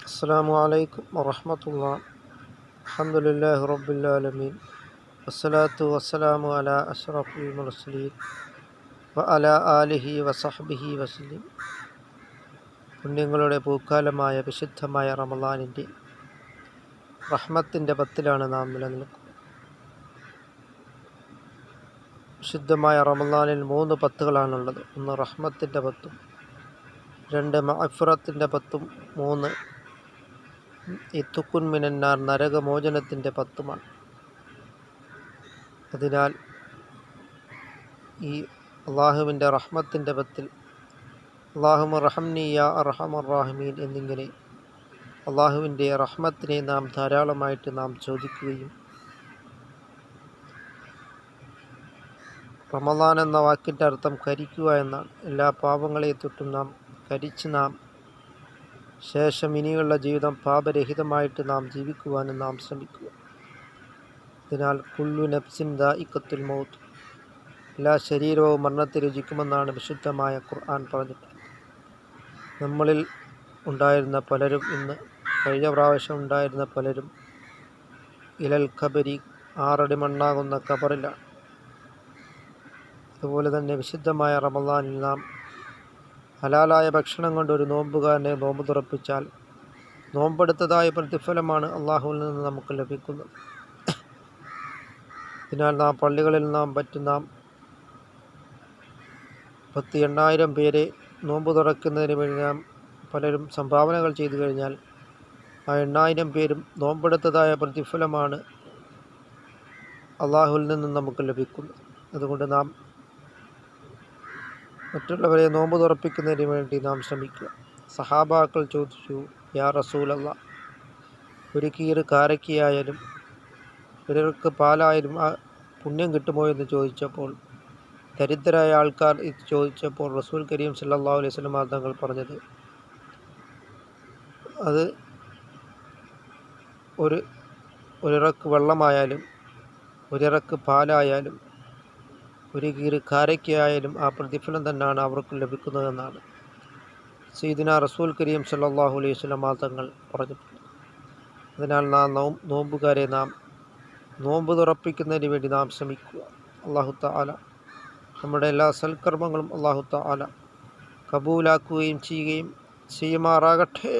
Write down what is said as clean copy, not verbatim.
السلام عليكم ورحمة الله. الحمد لله رب العالمين والصلاة والسلام على أشرف المرسلين وعلى آله وصحبه وسلم. പുണ്യങ്ങളുടെ പൂക്കാലമായ വിശുദ്ധമായ റമളാനിൻ്റെ റഹ്മത്തിൻ്റെ പത്തിലാണ് നാം നിലനിൽക്കുന്നത്. വിശുദ്ധമായ റമളാനിൽ 3 പത്തുകളാണുള്ളത്. 1 റഹ്മത്തിൻ്റെ പത്തും, 2 മഅ്ഫിറത്തിൻ്റെ പത്തും, 3 ഇത്തുക്കുൻ മിനന്നാർ നരകമോചനത്തിൻ്റെ പത്തുമാണ്. അതിനാൽ ഈ അള്ളാഹുവിൻ്റെ റഹ്മത്തിൻ്റെ പത്തിൽ അല്ലാഹുമ്മ റഹംനി യാ അർഹമർ റാഹിമീൻ എന്നിങ്ങനെ അള്ളാഹുവിൻ്റെ റഹ്മത്തിനെ നാം ധാരാളമായിട്ട് നാം ചോദിക്കുകയും റമളാൻ എന്ന വാക്കിൻ്റെ അർത്ഥം കരിക്കുക എന്നാണ്. എല്ലാ പാപങ്ങളെ തൊട്ടും നാം കരിച്ച് ശേഷം ഇനിയുള്ള ജീവിതം പാപരഹിതമായിട്ട് നാം ജീവിക്കുവാനും നാം ശ്രമിക്കുക. അതിനാൽ കുല്ലു നഫ്സിൻ ദാഇഖത്തുൽ മൗത്ത്, എല്ലാ ശരീരവും മരണത്തെ രുചിക്കുമെന്നാണ് വിശുദ്ധമായ ഖുർആൻ പറഞ്ഞിട്ടുള്ളത്. നമ്മളിൽ ഉണ്ടായിരുന്ന പലരും കഴിഞ്ഞ പ്രാവശ്യം ഉണ്ടായിരുന്ന പലരും ഇലൽ ഖബരി 6 അടി മണ്ണാകുന്ന ഖബറിലാണ്. അതുപോലെ തന്നെ വിശുദ്ധമായ റമളാനിൽ നാം ഹലാലായ ഭക്ഷണം കൊണ്ട് ഒരു നോമ്പുകാരനെ നോമ്പ് തുറപ്പിച്ചാൽ നോമ്പെടുത്തതായ പ്രതിഫലമാണ് അള്ളാഹുവിൽ നിന്ന് നമുക്ക് ലഭിക്കുന്നത്. അതിനാൽ നാം പള്ളികളിൽ നാം 80,000 പേരെ നോമ്പ് തുറക്കുന്നതിന് വേണ്ടി നാം പലരും സംഭാവനകൾ ചെയ്തു കഴിഞ്ഞാൽ ആ 80,000 പേരും നോമ്പെടുത്തതായ പ്രതിഫലമാണ് അള്ളാഹുവിൽ നിന്നും നമുക്ക് ലഭിക്കുന്നത്. അതുകൊണ്ട് നാം മറ്റുള്ളവരെ നോമ്പ് തുറപ്പിക്കുന്നതിന് വേണ്ടി നാം ശ്രമിക്കുക. സഹാബാക്കൾ ചോദിച്ചു, യാ റസൂലല്ലാഹ്, ഒരു കീറ് കാരക്കയായാലും പിറർക്ക് പാലായാലും ആ പുണ്യം കിട്ടുമോ എന്ന് ചോദിച്ചപ്പോൾ, ദരിദ്രരായ ആൾക്കാർ ഇത് ചോദിച്ചപ്പോൾ റസൂൽ കരീം സല്ലല്ലാഹു അലൈഹി വസല്ലം തങ്ങൾ പറഞ്ഞത്, അത് ഒരിറക്ക് വെള്ളമായാലും ഒരിറക്ക് പാലായാലും ഒരു കീറ് കാരക്കയായാലും ആ പ്രതിഫലം തന്നെയാണ് അവർക്ക് ലഭിക്കുന്നതെന്നാണ് സയ്യിദുനാ റസൂൽ കരീം സല്ലല്ലാഹു അലൈഹി വസല്ലം തങ്ങൾ പറഞ്ഞിട്ടുണ്ട്. അതിനാൽ നോമ്പുകാരെ നാം നോമ്പ് തുറപ്പിക്കുന്നതിന് വേണ്ടി നാം ശ്രമിക്കുക. അല്ലാഹു തആല നമ്മുടെ എല്ലാ സൽക്കർമ്മങ്ങളും അല്ലാഹു തആല കബൂലാക്കുകയും ചെയ്യുമാറാകട്ടെ.